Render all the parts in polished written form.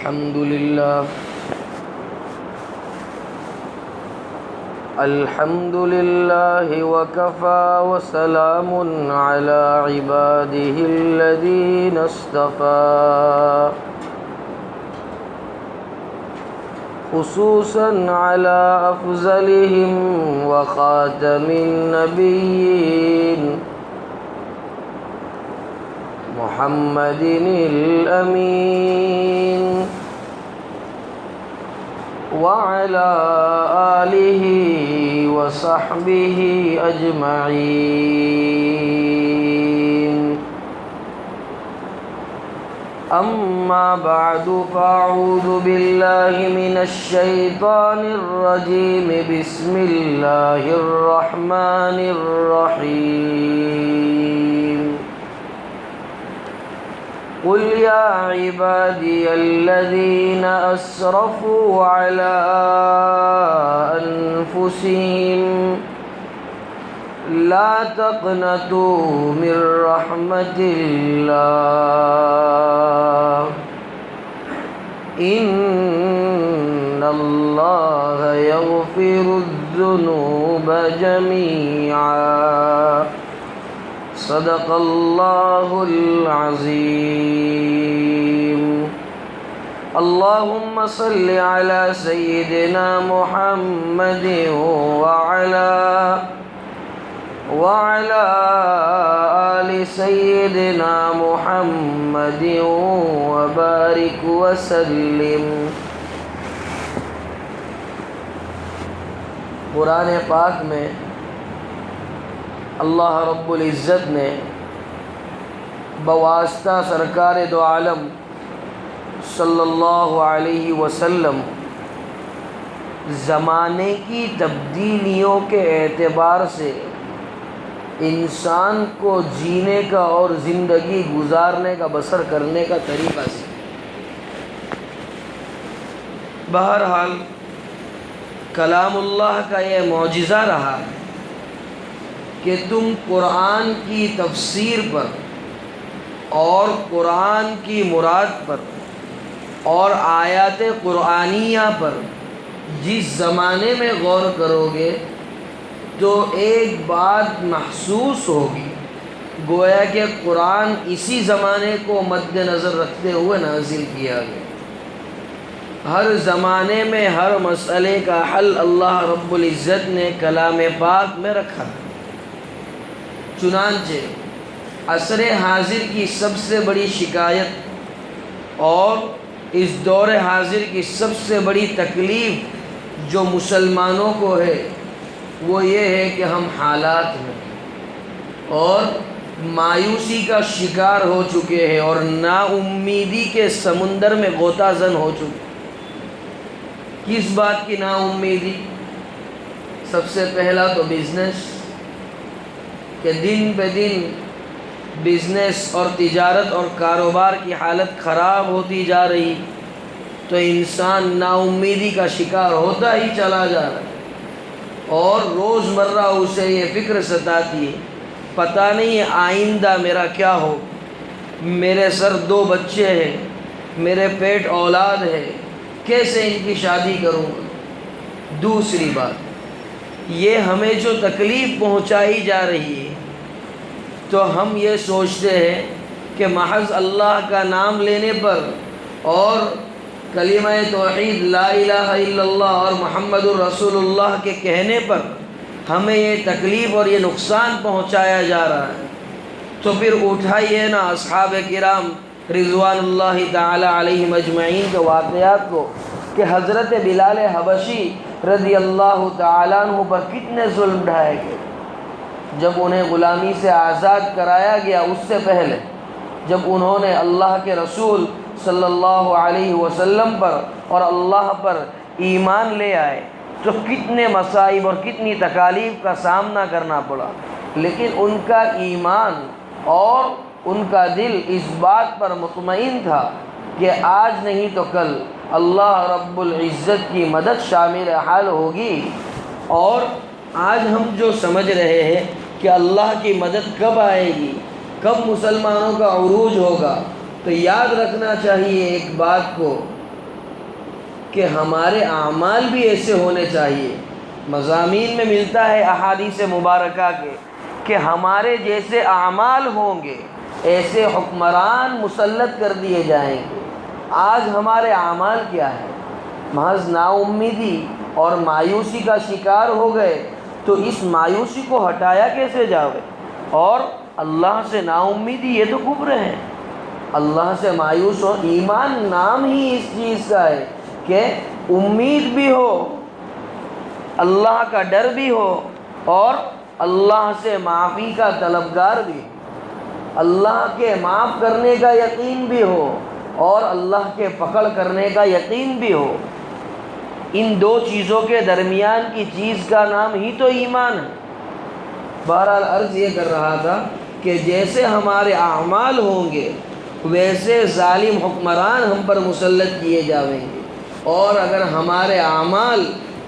الحمد لله وكفى وسلام على عباده الذين اصطفى خصوصا على أفضلهم وخاتم النبيين محمد الأمين وعلى آله وصحبه أجمعين أما بعد فأعوذ بالله من الشيطان الرجيم بسم الله الرحمن الرحيم قل يا عبادي الذين أسرفوا على أنفسهم لا تقنطوا من رحمة الله إن الله يغفر الذنوب جميعا صدق الله العظيم اللهم صل على سيدنا محمد وعلى آل سيدنا محمد وبارك وسلم۔ قرآن پاک میں اللہ رب العزت نے بواسطہ سرکار دو عالم صلی اللہ علیہ وسلم زمانے کی تبدیلیوں کے اعتبار سے انسان کو جینے کا اور زندگی گزارنے کا بسر کرنے کا طریقہ سے بہرحال کلام اللہ کا یہ معجزہ رہا کہ تم قرآن کی تفسیر پر اور قرآن کی مراد پر اور آیات قرآنیہ پر جس زمانے میں غور کرو گے تو ایک بات محسوس ہوگی، گویا کہ قرآن اسی زمانے کو مد نظر رکھتے ہوئے نازل کیا گیا۔ ہر زمانے میں ہر مسئلے کا حل اللہ رب العزت نے کلام پاک میں رکھا۔ چنانچہ عصر حاضر کی سب سے بڑی شکایت اور اس دور حاضر کی سب سے بڑی تکلیف جو مسلمانوں کو ہے وہ یہ ہے کہ ہم حالات میں اور مایوسی کا شکار ہو چکے ہیں اور نا امیدی کے سمندر میں غوطہ زن ہو چکے۔ کس بات کی نا امیدی؟ سب سے پہلا تو بزنس، کہ دن بہ دن بزنس اور تجارت اور کاروبار کی حالت خراب ہوتی جا رہی تو انسان نا امیدی کا شکار ہوتا ہی چلا جا رہا ہے اور روزمرہ اسے یہ فکر ستاتی ہے پتہ نہیں آئندہ میرا کیا ہو، میرے سر 2 بچے ہیں، میرے پیٹ اولاد ہے، کیسے ان کی شادی کروں گا۔ دوسری بات یہ ہمیں جو تکلیف پہنچائی جا رہی ہے تو ہم یہ سوچتے ہیں کہ محض اللہ کا نام لینے پر اور کلمہ توحید لا الہ الا اللہ اور محمد الرسول اللہ کے کہنے پر ہمیں یہ تکلیف اور یہ نقصان پہنچایا جا رہا ہے، تو پھر اٹھائیے نا اصحاب کرام رضوان اللہ تعالی علیہم اجمعین کے واقعات کو کہ حضرت بلال حبشی رضی اللہ تعالیٰ عنہ پر کتنے ظلم ڈھائے گئے۔ جب انہیں غلامی سے آزاد کرایا گیا اس سے پہلے جب انہوں نے اللہ کے رسول صلی اللہ علیہ وسلم پر اور اللہ پر ایمان لے آئے تو کتنے مصائب اور کتنی تکالیف کا سامنا کرنا پڑا، لیکن ان کا ایمان اور ان کا دل اس بات پر مطمئن تھا کہ آج نہیں تو کل اللہ رب العزت کی مدد شامل حال ہوگی۔ اور آج ہم جو سمجھ رہے ہیں کہ اللہ کی مدد کب آئے گی، کب مسلمانوں کا عروج ہوگا، تو یاد رکھنا چاہیے ایک بات کو کہ ہمارے اعمال بھی ایسے ہونے چاہیے۔ مضامین میں ملتا ہے احادیث مبارکہ کے کہ ہمارے جیسے اعمال ہوں گے ایسے حکمران مسلط کر دیے جائیں گے۔ آج ہمارے اعمال کیا ہے؟ محض نا امیدی اور مایوسی کا شکار ہو گئے، تو اس مایوسی کو ہٹایا کیسے جاوے؟ اور اللہ سے نا امیدی یہ تو کفر ہے۔ اللہ سے مایوس ہو، ایمان نام ہی اس چیز کا ہے کہ امید بھی ہو، اللہ کا ڈر بھی ہو، اور اللہ سے معافی کا طلبگار بھی ہو، اللہ کے معاف کرنے کا یقین بھی ہو اور اللہ کے پکڑ کرنے کا یقین بھی ہو۔ ان دو چیزوں کے درمیان کی چیز کا نام ہی تو ایمان ہے۔ بہرحال عرض یہ کر رہا تھا کہ جیسے ہمارے اعمال ہوں گے ویسے ظالم حکمران ہم پر مسلط کیے جاویں گے، اور اگر ہمارے اعمال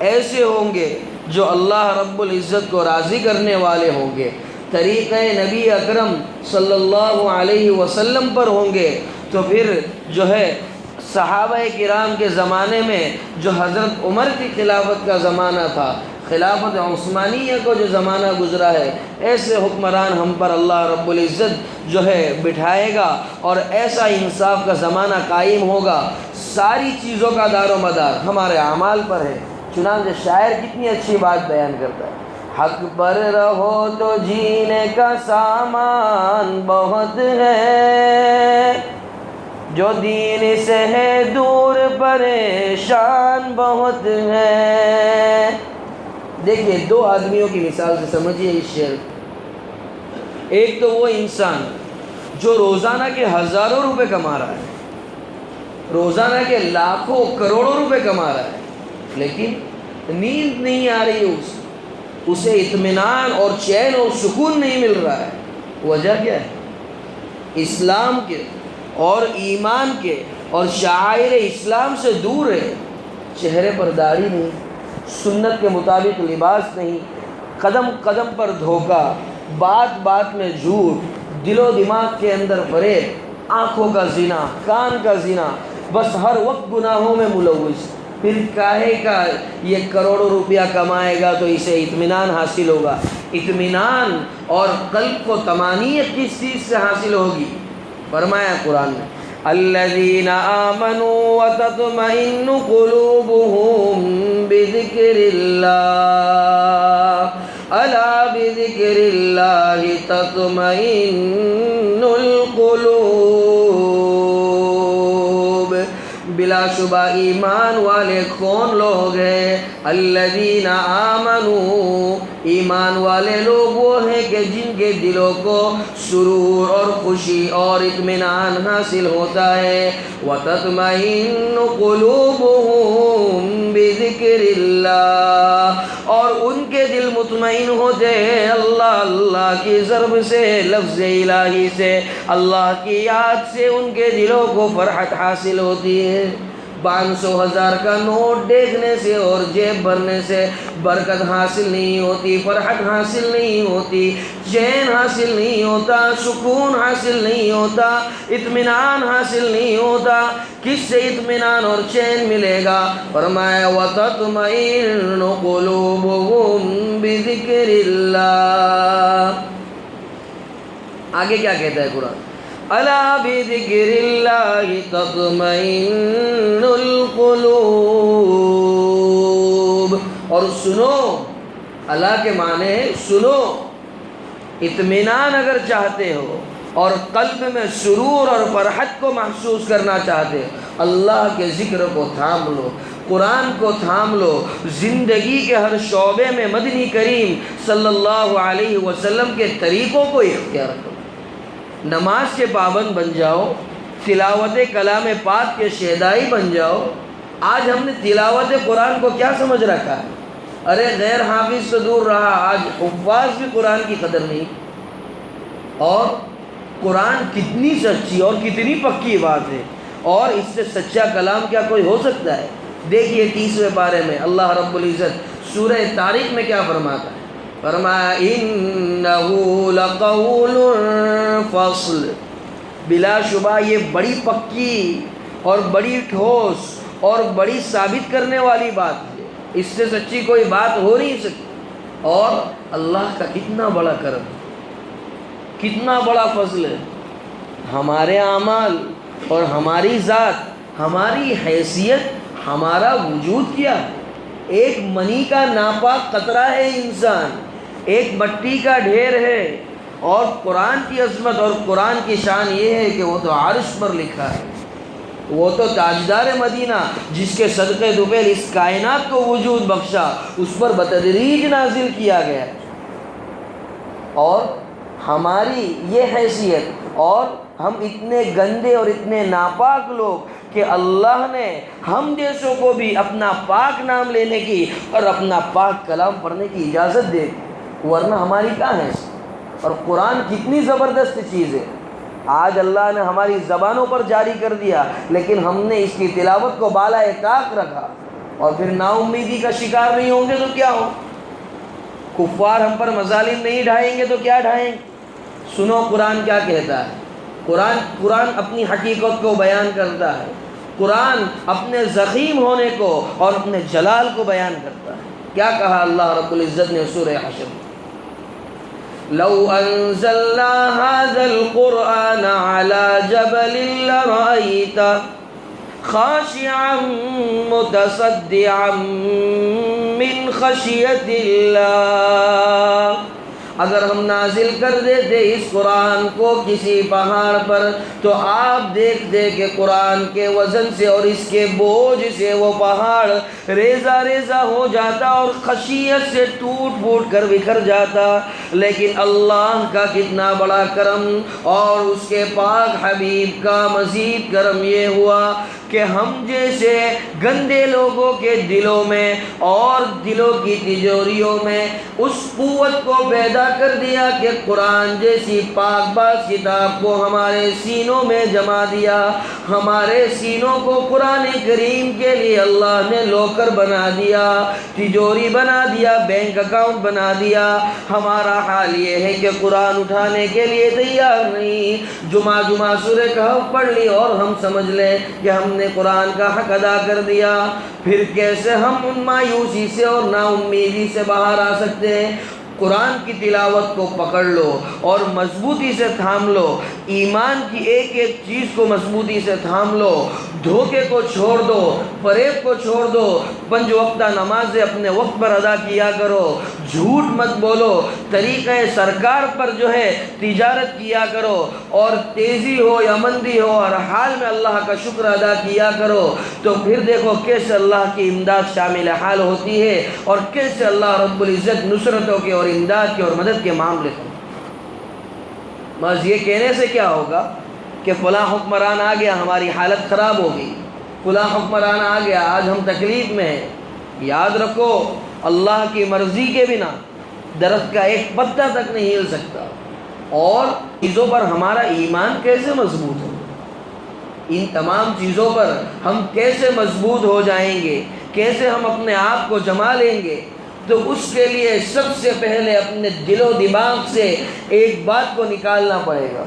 ایسے ہوں گے جو اللہ رب العزت کو راضی کرنے والے ہوں گے، طریقہ نبی اکرم صلی اللہ علیہ وسلم پر ہوں گے، تو پھر جو ہے صحابہ کرام کے زمانے میں جو حضرت عمر کی خلافت کا زمانہ تھا، خلافت عثمانیہ کو جو زمانہ گزرا ہے، ایسے حکمران ہم پر اللہ رب العزت جو ہے بٹھائے گا، اور ایسا انصاف کا زمانہ قائم ہوگا۔ ساری چیزوں کا دار و مدار ہمارے اعمال پر ہے۔ چنانچہ شاعر کتنی اچھی بات بیان کرتا ہے، حق پر رہو تو جینے کا سامان بہت ہے، جو دین سے ہے دور پریشان بہت ہے۔ دیکھیے دو آدمیوں کی مثال سے سمجھیے اس شعر۔ ایک تو وہ انسان جو روزانہ کے ہزاروں روپے کما رہا ہے، روزانہ کے لاکھوں کروڑوں روپے کما رہا ہے، لیکن نیند نہیں آ رہی ہے، اسے اطمینان اور چین اور سکون نہیں مل رہا ہے۔ وجہ کیا ہے؟ اسلام کے اور ایمان کے اور شعائر اسلام سے دور ہے۔ چہرے پر داڑھی نہیں، سنت کے مطابق لباس نہیں، قدم قدم پر دھوکہ، بات بات میں جھوٹ، دل و دماغ کے اندر فریب، آنکھوں کا زنا، کان کا زنا، بس ہر وقت گناہوں میں ملوث۔ پھر کاہے کا یہ کروڑوں روپیہ کمائے گا تو اسے اطمینان حاصل ہوگا؟ اطمینان اور قلب کو طمانینت کس چیز سے حاصل ہوگی؟ فرمایا قرآن میں، الذین آمنوا وتطمئن قلوبهم بذکر اللہ، الا بذکر اللہ تطمئن القلوب۔ بلا شبہ ایمان والے کون لوگ ہیں؟ الذین آمنوا، ایمان والے لوگ وہ ہیں کہ جن کے دلوں کو سرور اور خوشی اور اطمینان حاصل ہوتا ہے۔ وتطمئن قلوبهم بذکر اللہ، اور ان کے دل مطمئن ہوتے ہیں اللہ کی ضرب سے، لفظ الہی سے، اللہ کی یاد سے ان کے دلوں کو فرحت حاصل ہوتی ہے۔ 500,000 کا نوٹ دیکھنے سے اور جیب بھرنے سے برکت حاصل نہیں ہوتی، فرحت حاصل نہیں ہوتی، چین حاصل نہیں ہوتا، سکون حاصل نہیں ہوتا، اطمینان حاصل نہیں ہوتا۔ کس سے اطمینان اور چین ملے گا؟ فرمایا وَتَطْمَئِنُّ قُلُوبُهُمْ بِذِكْرِ اللَّهِ۔ آگے کیا کہتا ہے قرآن؟ الا بذکر اللہ تطمئن القلوب، اور سنو، اللہ کے معنی ہے سنو، اطمینان اگر چاہتے ہو اور قلب میں سرور اور فرحت کو محسوس کرنا چاہتے ہو، اللہ کے ذکر کو تھام لو، قرآن کو تھام لو، زندگی کے ہر شعبے میں مدنی کریم صلی اللہ علیہ وسلم کے طریقوں کو اختیار کرو، نماز کے پابند بن جاؤ، تلاوت کلام پاک کے شہدائی بن جاؤ۔ آج ہم نے تلاوت قرآن کو کیا سمجھ رکھا ہے؟ ارے غیر حافظ سے دور رہا، آج حفاظ بھی قرآن کی قدر نہیں۔ اور قرآن کتنی سچی اور کتنی پکی بات ہے، اور اس سے سچا کلام کیا کوئی ہو سکتا ہے؟ دیکھیے 30ویں پارے میں اللہ رب العزت سورہ طارق میں کیا فرماتا ہے؟ فرمایا انہ لقول فصل، بلا شبہ یہ بڑی پکی اور بڑی ٹھوس اور بڑی ثابت کرنے والی بات ہے، اس سے سچی کوئی بات ہو نہیں سکتی۔ اور اللہ کا کتنا بڑا کرم، کتنا بڑا فضل ہے، ہمارے اعمال اور ہماری ذات، ہماری حیثیت، ہمارا وجود کیا ہے۔ ایک منی کا ناپاک قطرہ ہے انسان، ایک مٹی کا ڈھیر ہے، اور قرآن کی عظمت اور قرآن کی شان یہ ہے کہ وہ تو عرش پر لکھا ہے، وہ تو تاجدار مدینہ جس کے صدقے دوبیل اس کائنات کو وجود بخشا، اس پر بتدریج نازل کیا گیا ہے۔ اور ہماری یہ حیثیت، اور ہم اتنے گندے اور اتنے ناپاک لوگ کہ اللہ نے ہم جیسوں کو بھی اپنا پاک نام لینے کی اور اپنا پاک کلام پڑھنے کی اجازت دے دی، ورنہ ہماری کہاں ہے۔ اور قرآن کتنی زبردست چیز ہے، آج اللہ نے ہماری زبانوں پر جاری کر دیا، لیکن ہم نے اس کی تلاوت کو بالائے طاق رکھا، اور پھر نا امیدی کا شکار نہیں ہوں گے تو کیا ہو؟ کفار ہم پر مظالم نہیں ڈھائیں گے تو کیا ڈھائیں گے؟ سنو قرآن کیا کہتا ہے۔ قرآن اپنی حقیقت کو بیان کرتا ہے، قرآن اپنے ضخیم ہونے کو اور اپنے جلال کو بیان کرتا ہے۔ کیا کہا اللہ رب العزت نے سورہ حشر میں؟ لو انزلنا هذا القرآن على جبل لرأيته خاشعا متصدعا من خشية الله۔ اگر ہم نازل کر دیتے اس قرآن کو کسی پہاڑ پر تو آپ دیکھتے کہ قرآن کے وزن سے اور اس کے بوجھ سے وہ پہاڑ ریزہ ریزہ ہو جاتا اور خشیت سے ٹوٹ پھوٹ کر بکھر جاتا۔ لیکن اللہ کا کتنا بڑا کرم اور اس کے پاک حبیب کا مزید کرم یہ ہوا کہ ہم جیسے گندے لوگوں کے دلوں میں اور دلوں کی تجوریوں میں اس قوت کو پیدا کر دیا کہ قرآن جیسی پاک باز کتاب کو ہمارے سینوں میں جما دیا۔ ہمارے سینوں کو قرآن کریم کے لیے اللہ نے لوکر بنا دیا، تجوری بنا دیا، بینک اکاؤنٹ بنا دیا۔ ہمارا حال یہ ہے کہ قرآن اٹھانے کے لیے تیار نہیں۔ جمعہ سورہ کہف پڑھ لی اور ہم سمجھ لیں کہ ہم نے قرآن کا حق ادا کر دیا، پھر کیسے ہم ان مایوسی سے اور نا امیدی سے باہر آ سکتے ہیں؟ قرآن کی تلاوت کو پکڑ لو اور مضبوطی سے تھام لو، ایمان کی ایک ایک چیز کو مضبوطی سے تھام لو، دھوکے کو چھوڑ دو، فریب کو چھوڑ دو، 5 وقتہ نمازیں اپنے وقت پر ادا کیا کرو، جھوٹ مت بولو، طریقہ سرکار پر جو ہے تجارت کیا کرو، اور تیزی ہو یا مندی ہو ہر حال میں اللہ کا شکر ادا کیا کرو، تو پھر دیکھو کیسے اللہ کی امداد شامل حال ہوتی ہے، اور کیسے اللہ رب العزت نصرتوں کے اور امداد کے اور مدد کے معاملے سے۔ بس یہ کہنے سے کیا ہوگا کہ فلاں حکمران آ گیا ہماری حالت خراب ہو گئی، فلاں حکمران آ گیا آج ہم تکلیف میں ہیں۔ یاد رکھو اللہ کی مرضی کے بنا درخت کا ایک پتا تک نہیں ہل سکتا، اور چیزوں پر ہمارا ایمان کیسے مضبوط ہو، ان تمام چیزوں پر ہم کیسے مضبوط ہو جائیں گے، کیسے ہم اپنے آپ کو جما لیں گے؟ تو اس کے لیے سب سے پہلے اپنے دل و دماغ سے ایک بات کو نکالنا پڑے گا۔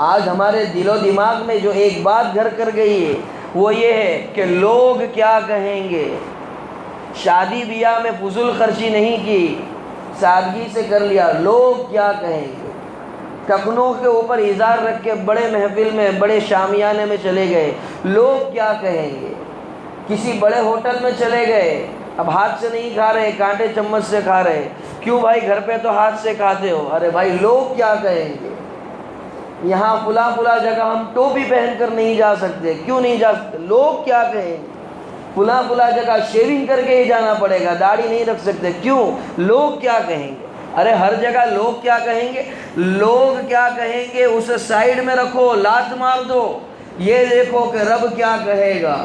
آج ہمارے دل و دماغ میں جو ایک بات گھر کر گئی ہے وہ یہ ہے کہ لوگ کیا کہیں گے۔ شادی بیاہ میں فضول خرچی نہیں کی، سادگی سے کر لیا، لوگ کیا کہیں گے۔ ٹکنوں کے اوپر اظہار رکھ کے بڑے محفل میں بڑے شامیانے میں چلے گئے، لوگ کیا کہیں گے۔ کسی بڑے ہوٹل میں چلے گئے، اب ہاتھ سے نہیں کھا رہے، کانٹے چمچ سے کھا رہے۔ کیوں بھائی گھر پہ تو ہاتھ سے کھاتے ہو؟ ارے بھائی لوگ کیا کہیں گے۔ یہاں فلاں جگہ ہم ٹوپی پہن کر نہیں جا سکتے، کیوں نہیں جا سکتے؟ لوگ کیا کہیں گے۔ فلاں جگہ شیونگ کر کے ہی جانا پڑے گا، داڑھی نہیں رکھ سکتے، کیوں؟ لوگ کیا کہیں گے۔ ارے ہر جگہ لوگ کیا کہیں گے، لوگ کیا کہیں گے اسے سائیڈ میں رکھو، لات مار دو، یہ دیکھو کہ رب کیا کہے گا۔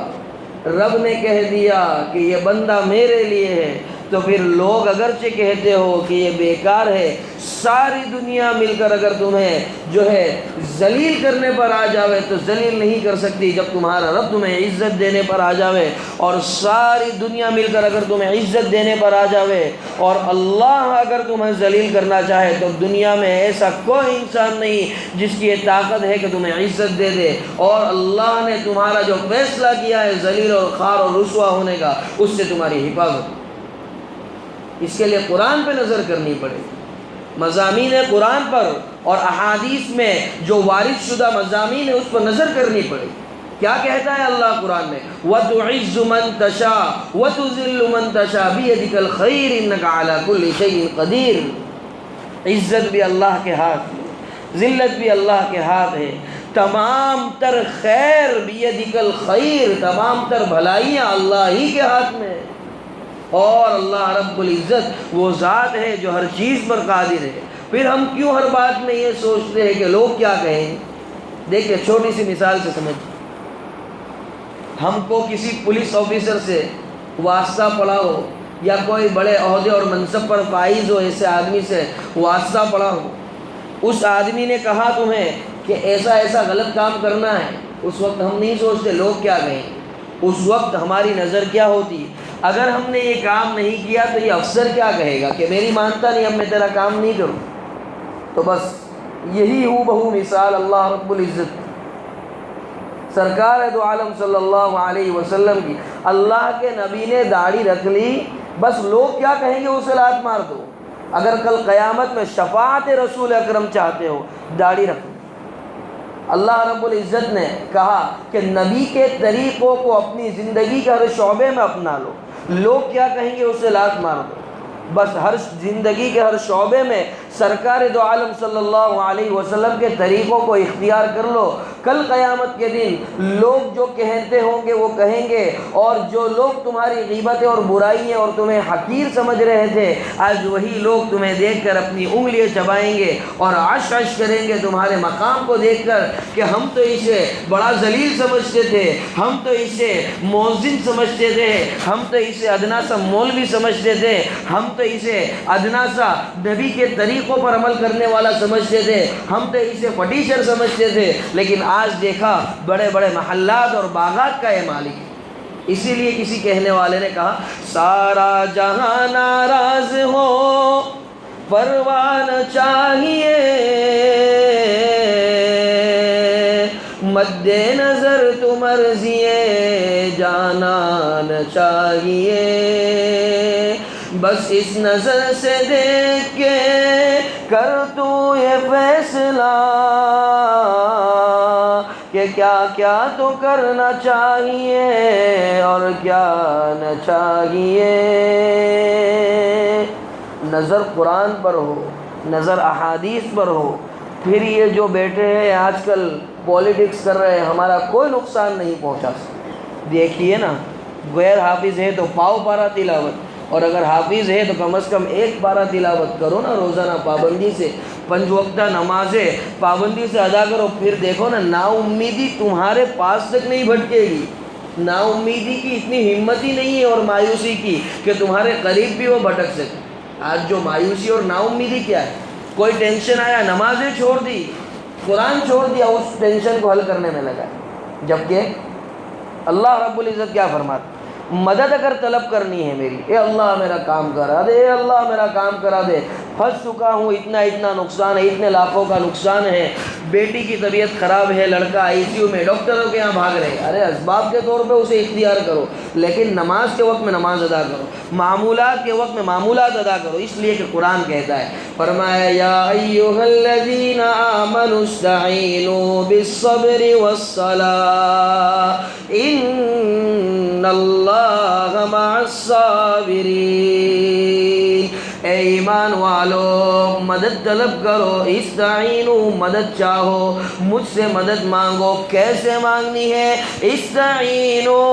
رب نے کہہ دیا کہ یہ بندہ میرے لیے ہے، تو پھر لوگ اگرچہ کہتے ہو کہ یہ بیکار ہے، ساری دنیا مل کر اگر تمہیں جو ہے ذلیل کرنے پر آ جاوے تو ذلیل نہیں کر سکتی جب تمہارا رب تمہیں عزت دینے پر آ جاوے، اور ساری دنیا مل کر اگر تمہیں عزت دینے پر آ جاوے، اور اللہ اگر تمہیں ذلیل کرنا چاہے تو دنیا میں ایسا کوئی انسان نہیں جس کی یہ طاقت ہے کہ تمہیں عزت دے دے، اور اللہ نے تمہارا جو فیصلہ کیا ہے ذلیل اور خوار اور رسوا ہونے کا، اس سے تمہاری حفاظت۔ اس کے لیے قرآن پہ نظر کرنی پڑے، مضامین قرآن پر اور احادیث میں جو وارد شدہ مضامین ہیں اس پر نظر کرنی پڑے۔ کیا کہتا ہے اللہ قرآن میں؟ وَتُعِزُّ مَن تَشَاءُ وَتُذِلُّ مَن تَشَاءُ بِيَدِكَ الْخَيْرُ إِنَّكَ عَلَى كُلِّ شَيْءٍ قَدِيرٌ۔ عزت بھی اللہ کے ہاتھ میں، ذلت بھی اللہ کے ہاتھ ہے، تمام تر خیر بِيَدِكَ الْخَيْرُ، تمام تر بھلائیاں اللہ ہی کے ہاتھ میں، اور اللہ رب العزت وہ ذات ہے جو ہر چیز پر قادر ہے۔ پھر ہم کیوں ہر بات میں یہ سوچتے ہیں کہ لوگ کیا کہیں؟ دیکھیں چھوٹی سی مثال سے سمجھ، ہم کو کسی پولیس آفیسر سے واسطہ پڑا ہو، یا کوئی بڑے عہدے اور منصب پر فائز ہو ایسے آدمی سے واسطہ پڑا ہو، اس آدمی نے کہا تمہیں کہ ایسا ایسا غلط کام کرنا ہے، اس وقت ہم نہیں سوچتے لوگ کیا کہیں، اس وقت ہماری نظر کیا ہوتی؟ اگر ہم نے یہ کام نہیں کیا تو یہ افسر کیا کہے گا کہ میری مانتا نہیں، اب میں تیرا کام نہیں کروں۔ تو بس یہی ہو بہو مثال اللہ رب العزت سرکار دو عالم صلی اللہ علیہ وسلم کی۔ اللہ کے نبی نے داڑھی رکھ لی، بس لوگ کیا کہیں گے اسے لات مار دو۔ اگر کل قیامت میں شفاعت رسول اکرم چاہتے ہو، داڑھی رکھو۔ اللہ رب العزت نے کہا کہ نبی کے طریقوں کو اپنی زندگی کے ہر شعبے میں اپنا لو، لوگ کیا کہیں گے اسے لات مار دو۔ بس ہر زندگی کے ہر شعبے میں سرکار دو عالم صلی اللہ علیہ وسلم کے طریقوں کو اختیار کر لو، کل قیامت کے دن لوگ جو کہتے ہوں گے وہ کہیں گے، اور جو لوگ تمہاری غیبتیں اور برائیاں اور تمہیں حقیر سمجھ رہے تھے، آج وہی لوگ تمہیں دیکھ کر اپنی انگلیاں چبائیں گے اور عش عش کریں گے تمہارے مقام کو دیکھ کر کہ ہم تو اسے بڑا ذلیل سمجھتے تھے، ہم تو اسے مؤذن سمجھتے تھے، ہم تو اسے ادنا سا مولوی سمجھتے تھے، ہم تو اسے ادنا سا نبی کے طریقوں پر عمل کرنے والا سمجھتے تھے، ہم تو اسے فٹیچر سمجھتے تھے، لیکن آج دیکھا بڑے بڑے محلات اور باغات کا یہ مالک ہے۔ اسی لیے کسی کہنے والے نے کہا سارا جہاں ناراض ہو پروان چاہیے، مد نظر تو مرضی جانان چاہیے، بس اس نظر سے دیکھ کے کر تو یہ فیصلہ کہ کیا کیا تو کرنا چاہیے اور کیا نہ چاہیے۔ نظر قرآن پر ہو، نظر احادیث پر ہو، پھر یہ جو بیٹھے ہیں آج کل پولیٹکس کر رہے ہیں ہمارا کوئی نقصان نہیں پہنچا سکتے۔ دیکھیے نا، غیر حافظ ہے تو پاؤ پارا تلاوت، اور اگر حافظ ہے تو کم از کم ایک پارا تلاوت کرو نا روزانہ پابندی سے، 5 وقتہ نمازیں پابندی سے ادا کرو، پھر دیکھو نا نا امیدی تمہارے پاس تک نہیں بھٹکے گی۔ نا امیدی کی اتنی ہمت ہی نہیں ہے اور مایوسی کی کہ تمہارے قریب بھی وہ بھٹک سکے۔ آج جو مایوسی اور نا امیدی کیا ہے؟ کوئی ٹینشن آیا نمازیں چھوڑ دی، قرآن چھوڑ دیا، اس ٹینشن کو حل کرنے میں لگا، جبکہ اللہ رب العزت کیا فرماتا؟ مدد اگر طلب کرنی ہے میری، اے اللہ میرا کام کرا دے، اے اللہ میرا کام کرا دے، پھنس چکا ہوں، اتنا نقصان ہے، اتنے لاکھوں کا نقصان ہے، بیٹی کی طبیعت خراب ہے، لڑکا ICU میں، ڈاکٹروں کے یہاں بھاگ رہے، ارے اسباب کے طور پہ اسے اختیار کرو، لیکن نماز کے وقت میں نماز ادا کرو، معمولات کے وقت میں معمولات ادا کرو، اس لیے کہ قرآن کہتا ہے، فرمایا یا ایھا الذین آمنوا استعینوا بالصبر والصلاۃ ان اللہ مع الصابرین۔ اے ایمان والو مدد طلب کرو، استعینوا مدد چاہو، مجھ سے مدد مانگو، کیسے مانگنی ہے؟ استعینوا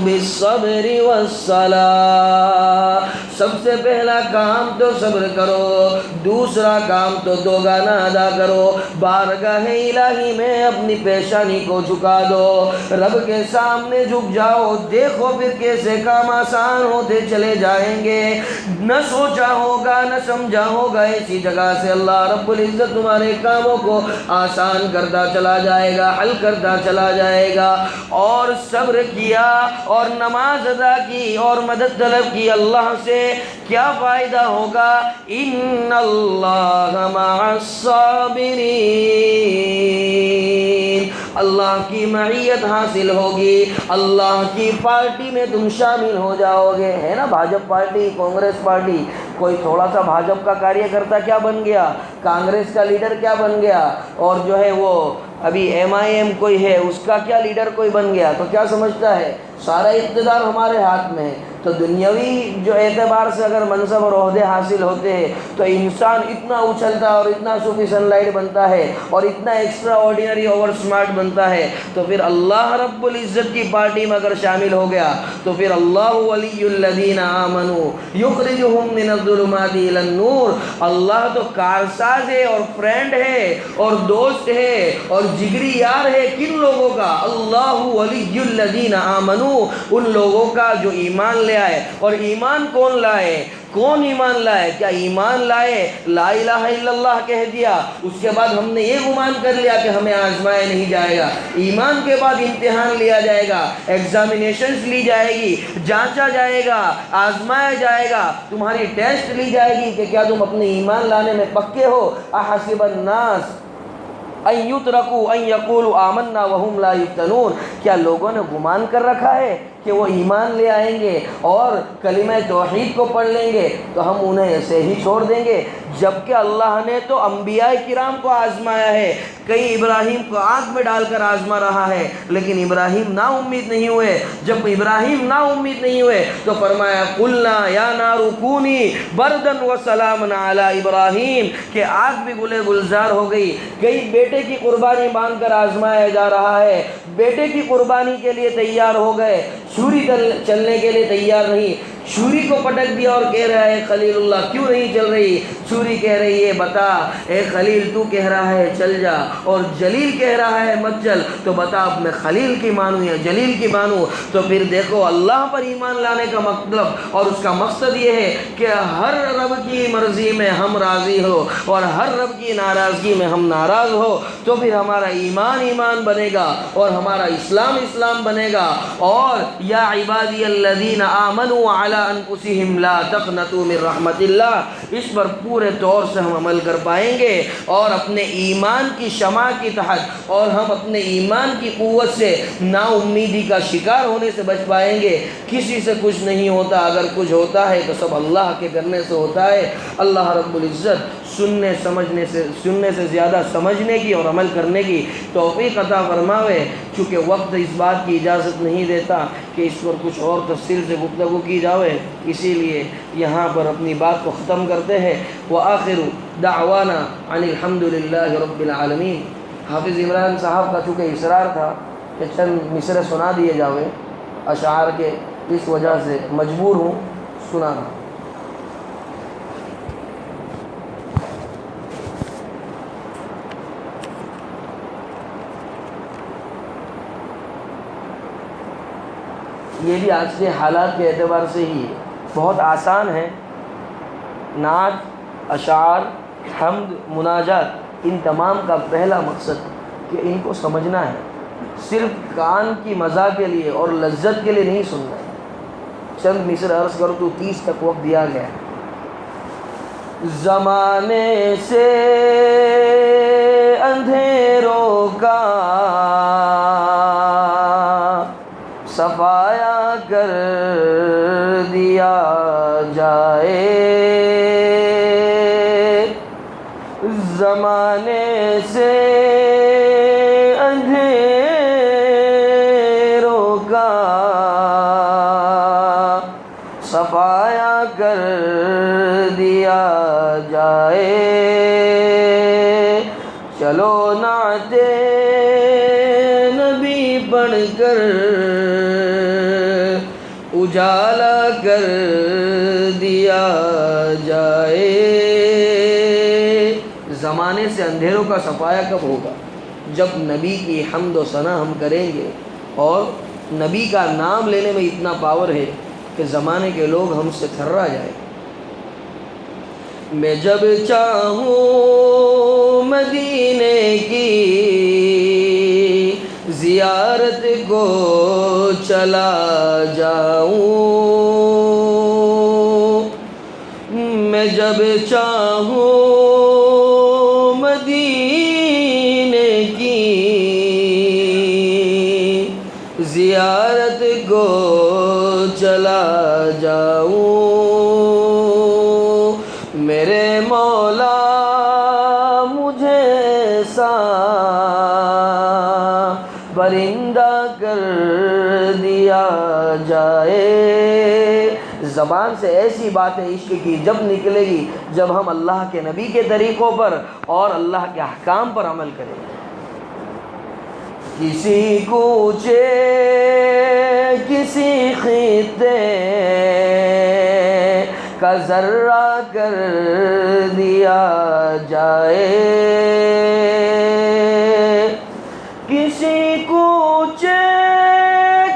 بالصبر والصلاۃ، سب سے پہلا کام تو صبر کرو، دوسرا کام تو دوگانا ادا کرو، بارگاہ الہی میں اپنی پیشانی کو جھکا دو، رب کے سامنے جھک جاؤ، دیکھو پھر کیسے کام آسان ہوتے چلے جائیں گے۔ نہ سوچا ہوگا نہ سمجھا ہوگا، اسی جگہ سے اللہ رب العزت تمہارے کاموں کو آسان کرتا چلا جائے گا، حل کرتا چلا جائے گا۔ اور صبر کیا اور نماز ادا کی اور مدد طلب کی اللہ سے، کیا فائدہ ہوگا؟ ان اللہ مع الصابرین، اللہ کی معیت حاصل ہوگی، اللہ کی پارٹی میں تم شامل ہو جاؤ گے۔ ہے نا بھاجپ پارٹی، کانگریس پارٹی، کوئی تھوڑا سا بھاجپ کا کاریہ کرتا کیا بن گیا، کانگریس کا لیڈر کیا بن گیا، اور جو ہے وہ ابھی ایم آئی ایم کوئی ہے اس کا کیا لیڈر کوئی بن گیا، تو کیا سمجھتا ہے سارا اقتدار ہمارے ہاتھ میں ہے۔ تو دنیاوی جو اعتبار سے اگر منصب اور عہدے حاصل ہوتے ہیں تو انسان اتنا اچھلتا اور اتنا سپر سن لائٹ بنتا ہے اور اتنا ایکسٹرا آرڈینری اوور سمارٹ بنتا ہے، تو پھر اللہ رب العزت کی پارٹی میں اگر شامل ہو گیا تو پھر اللہ ولی الذین آمنوا یخرجہم من الظلمات الی النور، اللہ تو کارساز ہے اور فرینڈ ہے اور دوست ہے اور جگری یار ہے کن لوگوں کا؟ اللہ ولی الذین آمنوا، ان لوگوں کا جو ایمان لے آئے۔ اور ایمان کون لائے؟ کون ایمان لائے؟ کیا ایمان لائے لا الہ الا اللہ کہہ دیا، اس کے بعد ہم نے یہ گمان کر لیا کہ ہمیں آزمایا نہیں جائے گا؟ ایمان کے بعد امتحان لیا جائے گا، ایگزامینیشنز لی جائے گی، جانچا جائے گا، آزمایا جائے گا، تمہاری ٹیسٹ لی جائے گی کہ کیا تم اپنے ایمان لانے میں پکے ہو۔ احسب الناس ان یترکوا ان یقولوا آمنا وہم لا یفتنون، کیا لوگوں نے گمان کر رکھا ہے کہ وہ ایمان لے آئیں گے اور کلمہ توحید کو پڑھ لیں گے تو ہم انہیں ایسے ہی چھوڑ دیں گے؟ جبکہ اللہ نے تو انبیاء کرام کو آزمایا ہے، کئی ابراہیم کو آگ میں ڈال کر آزما رہا ہے، لیکن ابراہیم نا امید نہیں ہوئے۔ جب ابراہیم نا امید نہیں ہوئے تو فرمایا قلنا یا نار کونی بردن وسلاما علی ابراہیم، کہ آگ بھی گلے گلزار ہو گئی۔ کئی بیٹے کی قربانی باندھ کر آزمایا جا رہا ہے، بیٹے کی قربانی کے لیے تیار ہو گئے، چھری چلنے کے لیے تیار نہیں، چھری کو پٹک دیا اور کہہ رہا ہے خلیل اللہ کیوں نہیں چل رہی؟ چھری کہہ رہی ہے بتا، اے خلیل تو کہہ رہا ہے چل جا اور جلیل کہہ رہا ہے مت چل، تو بتا اب میں خلیل کی مانوں یا جلیل کی مانوں؟ تو پھر دیکھو اللہ پر ایمان لانے کا مطلب اور اس کا مقصد یہ ہے کہ ہر رب کی مرضی میں ہم راضی ہو اور ہر رب کی ناراضگی میں ہم ناراض ہو، تو پھر ہمارا ایمان ایمان بنے گا اور ہمارا اسلام اسلام بنے گا۔ اور یا عبادی الذین آمنوا علی انفسہم لا تقنطوا من رحمت اللہ، اس پر پورے طور سے ہم عمل کر پائیں گے اور اپنے ایمان کی شمع کی تحت اور ہم اپنے ایمان کی قوت سے نا امیدی کا شکار ہونے سے بچ پائیں گے۔ کسی سے کچھ نہیں ہوتا، اگر کچھ ہوتا ہے تو سب اللہ کے کرنے سے ہوتا ہے۔ اللہ رب العزت سننے سے زیادہ سمجھنے کی اور عمل کرنے کی توفیق عطا فرماوے۔ چونکہ وقت اس بات کی اجازت نہیں دیتا کہ اس پر کچھ اور تفصیل سے گفتگو کی جاوے، اسی لیے یہاں پر اپنی بات کو ختم کرتے ہیں۔ وآخر دعوانا ان الحمد للہ رب العالمین۔ حافظ عمران صاحب کا چونکہ اصرار تھا کہ چند مصرے سنا دیے جاوے اشعار کے، اس وجہ سے مجبور ہوں سنانا۔ یہ بھی آج کے حالات کے اعتبار سے ہی بہت آسان ہے۔ نعت، اشعار، حمد، مناجات، ان تمام کا پہلا مقصد کہ ان کو سمجھنا ہے، صرف کان کی مزہ کے لیے اور لذت کے لیے نہیں سننا ہے۔ چند مصرے عرض کرو تو 30 تک وقت دیا گیا ہے۔ زمانے سے اندھیروں کا صفایا کر دیا جائے، زمانے سے اندھیروں کا صفایا کر دیا جائے، چلو نعت نبی پڑھ کر اجالا کر دیا جائے۔ زمانے سے اندھیروں کا صفایا کب ہوگا؟ جب نبی کی حمد و ثنا ہم کریں گے، اور نبی کا نام لینے میں اتنا پاور ہے کہ زمانے کے لوگ ہم سے تھرا جائیں۔ میں جب چاہوں مدینے کی زیارت کو چلا جاؤں، میں جب چاہوں مدینے کی زیارت کو چلا جاؤں، میرے مولا مجھے ایسا پرندہ کر دیا جائے۔ زبان سے ایسی باتیں عشق کی جب نکلے گی جب ہم اللہ کے نبی کے طریقوں پر اور اللہ کے احکام پر عمل کریں گے۔ کسی کوچے کسی خطے کا ذرہ کر دیا جائے، کسی کوچے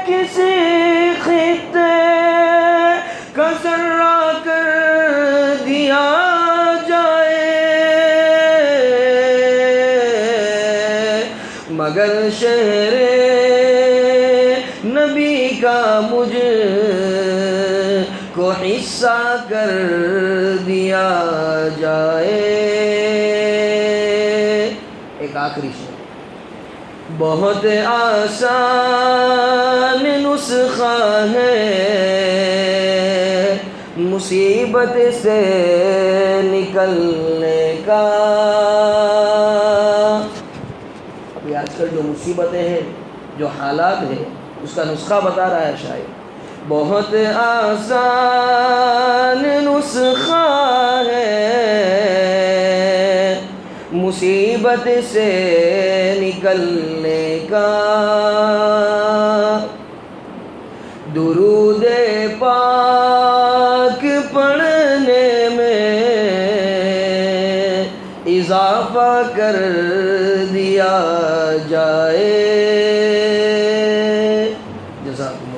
کسی خطے کا ذرہ کر دیا جائے، مگر شہر نبی کا مجھ کو حصہ کر دیا جائے۔ ایک آخری شعر، بہت آسان نسخہ ہے مصیبت سے نکلنے کا۔ ابھی آج کل جو مصیبتیں ہیں، جو حالات ہیں، اس کا نسخہ بتا رہا ہے شاعر۔ بہت آسان نسخہ ہے مصیبت سے نکلنے کا، درود پاک پڑھنے میں اضافہ کر دیا جائے۔